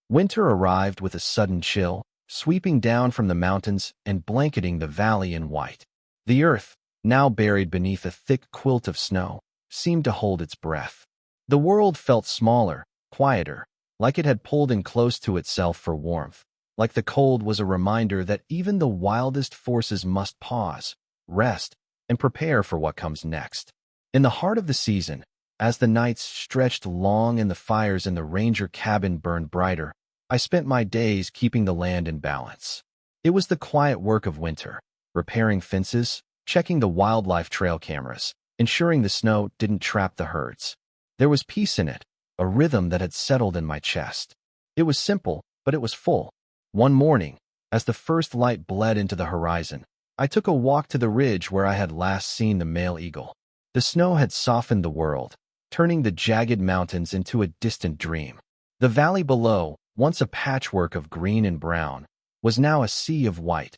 Winter arrived with a sudden chill, sweeping down from the mountains and blanketing the valley in white. The earth, now buried beneath a thick quilt of snow, seemed to hold its breath. The world felt smaller, quieter, like it had pulled in close to itself for warmth, like the cold was a reminder that even the wildest forces must pause, rest, and prepare for what comes next. In the heart of the season, as the nights stretched long and the fires in the ranger cabin burned brighter, I spent my days keeping the land in balance. It was the quiet work of winter, repairing fences, checking the wildlife trail cameras, ensuring the snow didn't trap the herds. There was peace in it, a rhythm that had settled in my chest. It was simple, but it was full. One morning, as the first light bled into the horizon, I took a walk to the ridge where I had last seen the male eagle. The snow had softened the world, turning the jagged mountains into a distant dream. The valley below, once a patchwork of green and brown, was now a sea of white,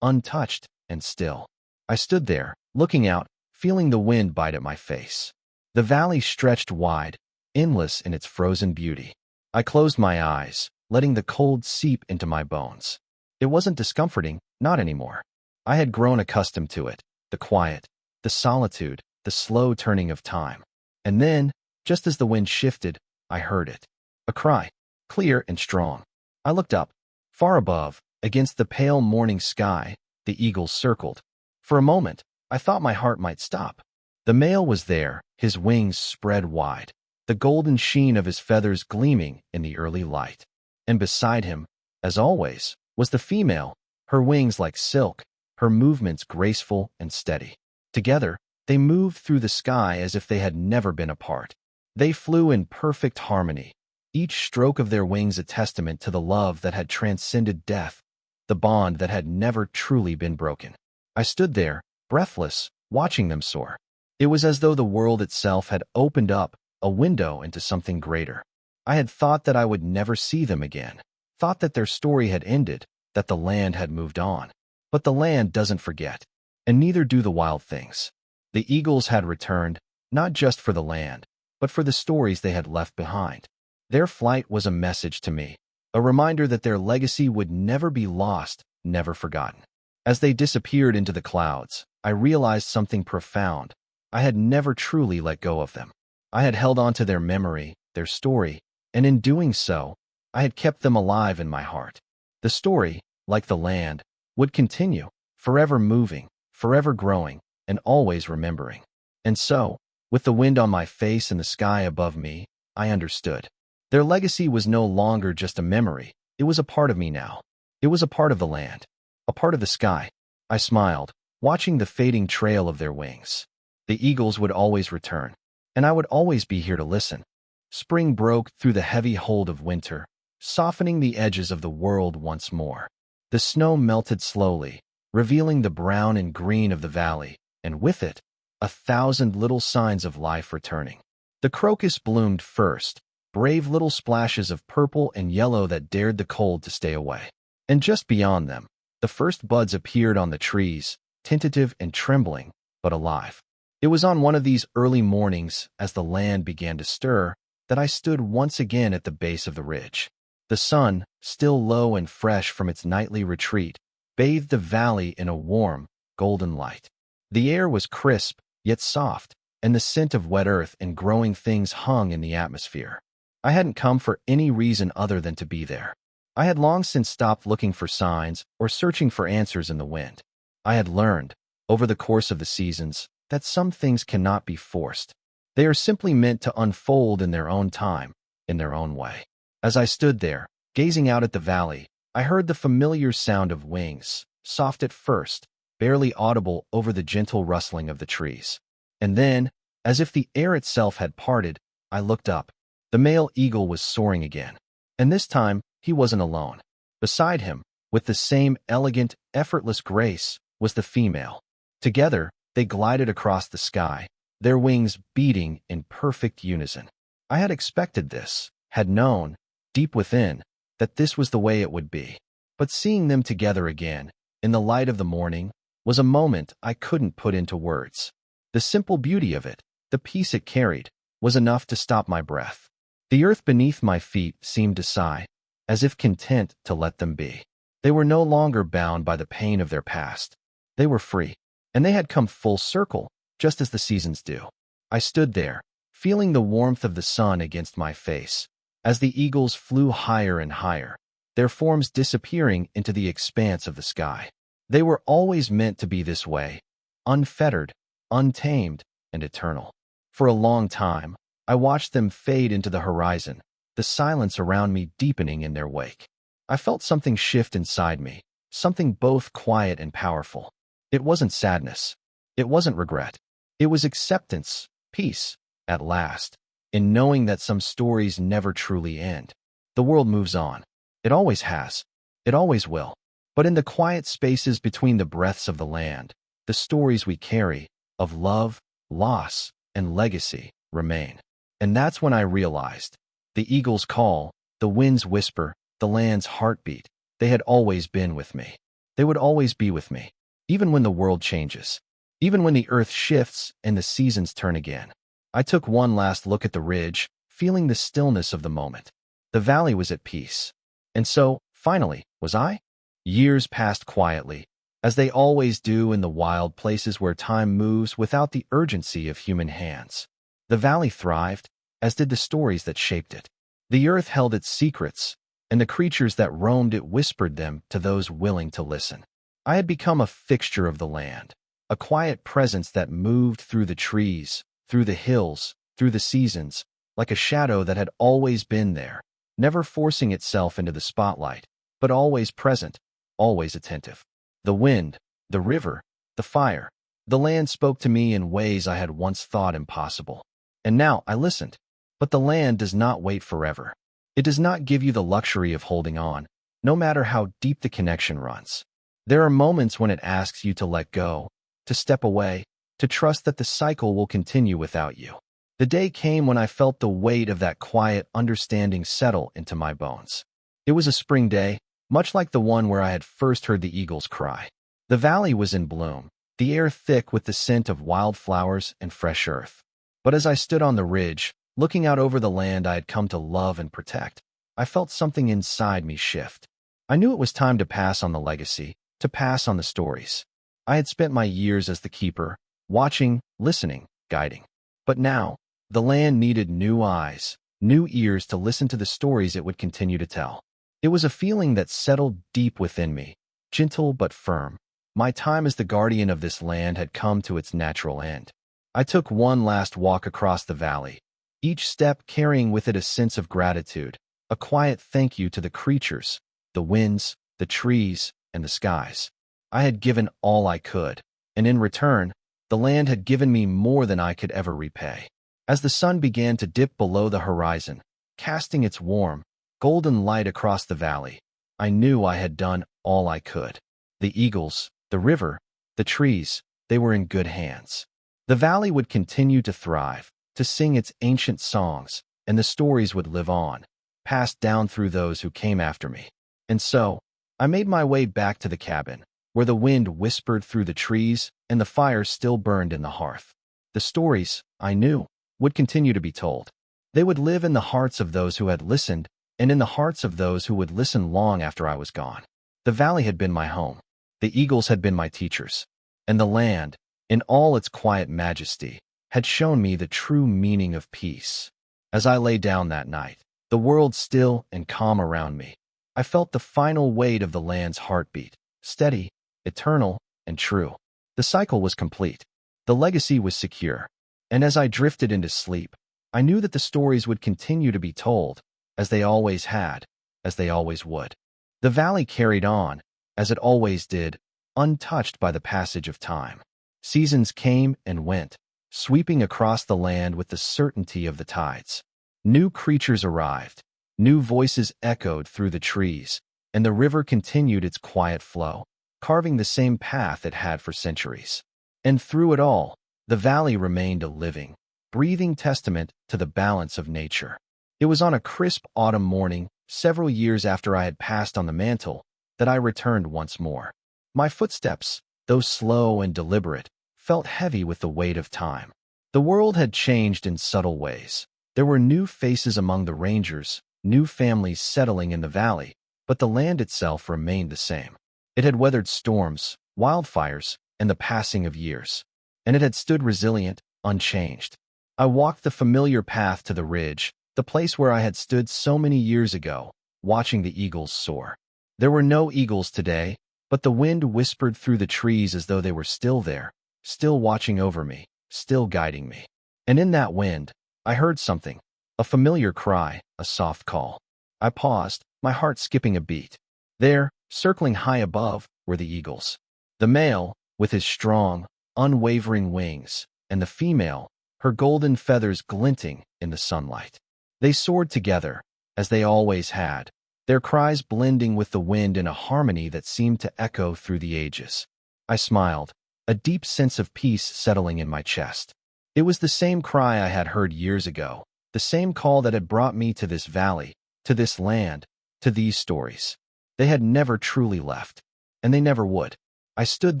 untouched and still. I stood there, looking out, feeling the wind bite at my face. The valley stretched wide, endless in its frozen beauty. I closed my eyes, letting the cold seep into my bones. It wasn't discomforting, not anymore. I had grown accustomed to it, the quiet, the solitude, the slow turning of time. And then, just as the wind shifted, I heard it. A cry, clear and strong. I looked up. Far above, against the pale morning sky, the eagle circled. For a moment, I thought my heart might stop. The male was there, his wings spread wide, the golden sheen of his feathers gleaming in the early light. And beside him, as always, was the female, her wings like silk, her movements graceful and steady. Together, they moved through the sky as if they had never been apart. They flew in perfect harmony, each stroke of their wings a testament to the love that had transcended death, the bond that had never truly been broken. I stood there, breathless, watching them soar. It was as though the world itself had opened up, a window into something greater. I had thought that I would never see them again, thought that their story had ended, that the land had moved on. But the land doesn't forget, and neither do the wild things. The eagles had returned, not just for the land, but for the stories they had left behind. Their flight was a message to me, a reminder that their legacy would never be lost, never forgotten. As they disappeared into the clouds, I realized something profound. I had never truly let go of them. I had held on to their memory, their story, and in doing so, I had kept them alive in my heart. The story, like the land, would continue, forever moving, forever growing, and always remembering. And so, with the wind on my face and the sky above me, I understood. Their legacy was no longer just a memory, it was a part of me now. It was a part of the land, a part of the sky. I smiled, watching the fading trail of their wings. The eagles would always return, and I would always be here to listen. Spring broke through the heavy hold of winter, softening the edges of the world once more. The snow melted slowly, revealing the brown and green of the valley, and with it, 1,000 little signs of life returning. The crocus bloomed first, brave little splashes of purple and yellow that dared the cold to stay away. And just beyond them, the first buds appeared on the trees, tentative and trembling, but alive. It was on one of these early mornings, as the land began to stir, that I stood once again at the base of the ridge. The sun, still low and fresh from its nightly retreat, bathed the valley in a warm, golden light. The air was crisp, yet soft, and the scent of wet earth and growing things hung in the atmosphere. I hadn't come for any reason other than to be there. I had long since stopped looking for signs or searching for answers in the wind. I had learned, over the course of the seasons, that some things cannot be forced. They are simply meant to unfold in their own time, in their own way. As I stood there, gazing out at the valley, I heard the familiar sound of wings, soft at first, barely audible over the gentle rustling of the trees. And then, as if the air itself had parted, I looked up. The male eagle was soaring again. And this time, he wasn't alone. Beside him, with the same elegant, effortless grace, was the female. Together, they glided across the sky, their wings beating in perfect unison. I had expected this, had known, deep within, that this was the way it would be. But seeing them together again, in the light of the morning, was a moment I couldn't put into words. The simple beauty of it, the peace it carried, was enough to stop my breath. The earth beneath my feet seemed to sigh, as if content to let them be. They were no longer bound by the pain of their past. They were free, and they had come full circle, just as the seasons do. I stood there, feeling the warmth of the sun against my face, as the eagles flew higher and higher, their forms disappearing into the expanse of the sky. They were always meant to be this way, unfettered, untamed, and eternal. For a long time, I watched them fade into the horizon, the silence around me deepening in their wake. I felt something shift inside me, something both quiet and powerful. It wasn't sadness. It wasn't regret. It was acceptance, peace, at last, in knowing that some stories never truly end. The world moves on. It always has. It always will. But in the quiet spaces between the breaths of the land, the stories we carry, of love, loss, and legacy, remain. And that's when I realized, the eagle's call, the wind's whisper, the land's heartbeat, they had always been with me. They would always be with me, even when the world changes, even when the earth shifts and the seasons turn again. I took one last look at the ridge, feeling the stillness of the moment. The valley was at peace. And so, finally, was I? Years passed quietly, as they always do in the wild places where time moves without the urgency of human hands. The valley thrived, as did the stories that shaped it. The earth held its secrets, and the creatures that roamed it whispered them to those willing to listen. I had become a fixture of the land, a quiet presence that moved through the trees, through the hills, through the seasons, like a shadow that had always been there, never forcing itself into the spotlight, but always present, always attentive. The wind, the river, the fire, the land spoke to me in ways I had once thought impossible. And now I listened. But the land does not wait forever. It does not give you the luxury of holding on, no matter how deep the connection runs. There are moments when it asks you to let go, to step away, to trust that the cycle will continue without you. The day came when I felt the weight of that quiet understanding settle into my bones. It was a spring day, much like the one where I had first heard the eagles cry. The valley was in bloom, the air thick with the scent of wildflowers and fresh earth. But as I stood on the ridge, looking out over the land I had come to love and protect, I felt something inside me shift. I knew it was time to pass on the legacy, to pass on the stories. I had spent my years as the keeper, watching, listening, guiding. But now, the land needed new eyes, new ears to listen to the stories it would continue to tell. It was a feeling that settled deep within me, gentle but firm. My time as the guardian of this land had come to its natural end. I took one last walk across the valley, each step carrying with it a sense of gratitude, a quiet thank you to the creatures, the winds, the trees, and the skies. I had given all I could, and in return, the land had given me more than I could ever repay. As the sun began to dip below the horizon, casting its warm, golden light across the valley, I knew I had done all I could. The eagles, the river, the trees, they were in good hands. The valley would continue to thrive, to sing its ancient songs, and the stories would live on, passed down through those who came after me. And so, I made my way back to the cabin, where the wind whispered through the trees and the fire still burned in the hearth. The stories, I knew, would continue to be told. They would live in the hearts of those who had listened, and in the hearts of those who would listen long after I was gone. The valley had been my home. The eagles had been my teachers. And the land, in all its quiet majesty, had shown me the true meaning of peace. As I lay down that night, the world still and calm around me, I felt the final weight of the land's heartbeat, steady, eternal, and true. The cycle was complete. The legacy was secure. And as I drifted into sleep, I knew that the stories would continue to be told, as they always had, as they always would. The valley carried on, as it always did, untouched by the passage of time. Seasons came and went, sweeping across the land with the certainty of the tides. New creatures arrived, new voices echoed through the trees, and the river continued its quiet flow, carving the same path it had for centuries. And through it all, The valley remained a living, breathing testament to the balance of nature. It was on a crisp autumn morning, several years after I had passed on the mantle, that I returned once more. My footsteps, though slow and deliberate, felt heavy with the weight of time. The world had changed in subtle ways. There were new faces among the rangers, new families settling in the valley, but the land itself remained the same. It had weathered storms, wildfires, and the passing of years, and it had stood resilient, unchanged. I walked the familiar path to the ridge, the place where I had stood so many years ago, watching the eagles soar. There were no eagles today, but the wind whispered through the trees as though they were still there, still watching over me, still guiding me. And in that wind, I heard something, a familiar cry, a soft call. I paused, my heart skipping a beat. There, circling high above, were the eagles. The male, with his strong, unwavering wings, and the female, her golden feathers glinting in the sunlight. They soared together, as they always had, their cries blending with the wind in a harmony that seemed to echo through the ages. I smiled, a deep sense of peace settling in my chest. It was the same cry I had heard years ago, the same call that had brought me to this valley, to this land, to these stories. They had never truly left, and they never would. I stood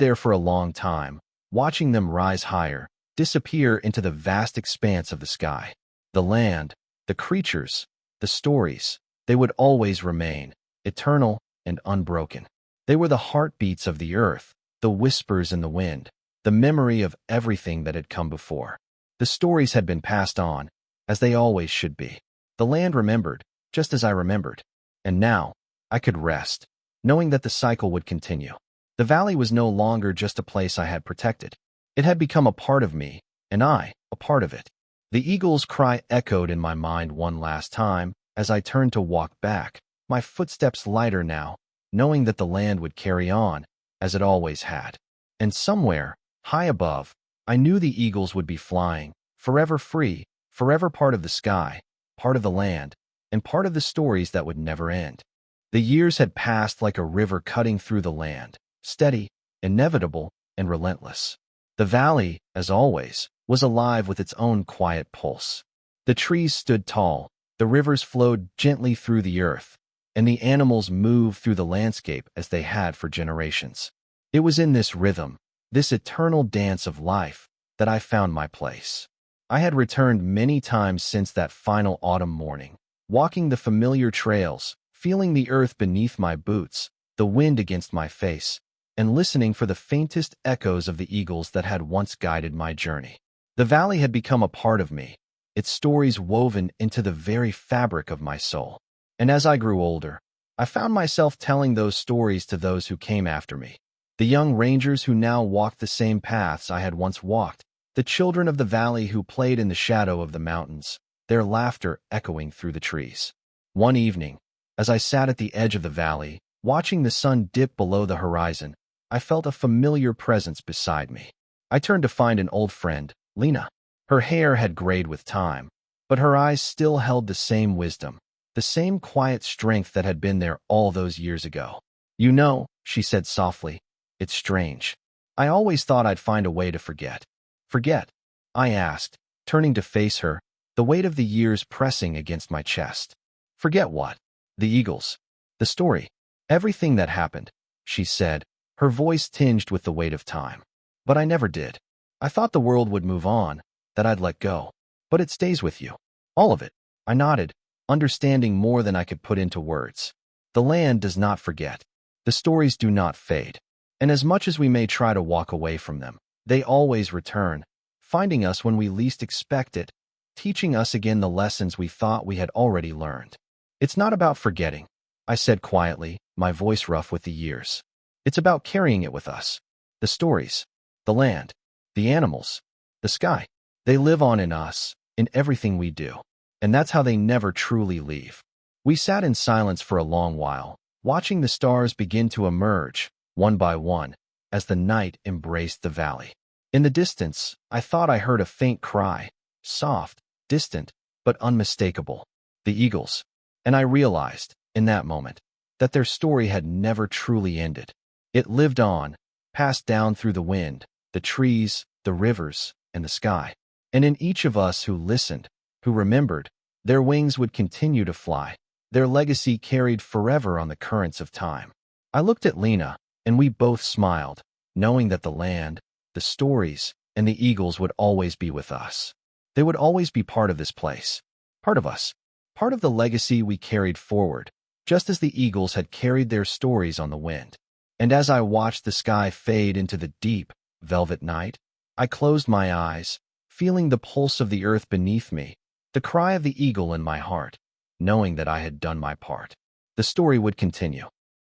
there for a long time, watching them rise higher, disappear into the vast expanse of the sky. The land, the creatures, the stories, they would always remain, eternal and unbroken. They were the heartbeats of the earth, the whispers in the wind, the memory of everything that had come before. The stories had been passed on, as they always should be. The land remembered, just as I remembered. And now, I could rest, knowing that the cycle would continue. The valley was no longer just a place I had protected. It had become a part of me, and I, a part of it. The eagle's cry echoed in my mind one last time as I turned to walk back, my footsteps lighter now, knowing that the land would carry on, as it always had. And somewhere, high above, I knew the eagles would be flying, forever free, forever part of the sky, part of the land, and part of the stories that would never end. The years had passed like a river cutting through the land, steady, inevitable, and relentless. The valley, as always, was alive with its own quiet pulse. The trees stood tall, the rivers flowed gently through the earth, and the animals moved through the landscape as they had for generations. It was in this rhythm, this eternal dance of life, that I found my place. I had returned many times since that final autumn morning, walking the familiar trails, feeling the earth beneath my boots, the wind against my face, and listening for the faintest echoes of the eagles that had once guided my journey. The valley had become a part of me, its stories woven into the very fabric of my soul. And as I grew older, I found myself telling those stories to those who came after me. The young rangers who now walked the same paths I had once walked, the children of the valley who played in the shadow of the mountains, their laughter echoing through the trees. One evening, as I sat at the edge of the valley, watching the sun dip below the horizon, I felt a familiar presence beside me. I turned to find an old friend, Lena. Her hair had grayed with time, but her eyes still held the same wisdom, the same quiet strength that had been there all those years ago. "You know," she said softly, "it's strange. I always thought I'd find a way to forget." "Forget?" I asked, turning to face her, the weight of the years pressing against my chest. "Forget what?" "The eagles. The story. Everything that happened," she said, her voice tinged with the weight of time. "But I never did. I thought the world would move on, that I'd let go. But it stays with you. All of it." I nodded, understanding more than I could put into words. The land does not forget. The stories do not fade. And as much as we may try to walk away from them, they always return, finding us when we least expect it, teaching us again the lessons we thought we had already learned. "It's not about forgetting," I said quietly, my voice rough with the years. "It's about carrying it with us. The stories, the land, the animals, the sky. They live on in us, in everything we do. And that's how they never truly leave." We sat in silence for a long while, watching the stars begin to emerge, one by one, as the night embraced the valley. In the distance, I thought I heard a faint cry, soft, distant, but unmistakable. The eagles. And I realized, in that moment, that their story had never truly ended. It lived on, passed down through the wind, the trees, the rivers, and the sky. And in each of us who listened, who remembered, their wings would continue to fly, their legacy carried forever on the currents of time. I looked at Lena, and we both smiled, knowing that the land, the stories, and the eagles would always be with us. They would always be part of this place, part of us, part of the legacy we carried forward, just as the eagles had carried their stories on the wind. And as I watched the sky fade into the deep, velvet night, I closed my eyes, feeling the pulse of the earth beneath me, the cry of the eagle in my heart, knowing that I had done my part. The story would continue.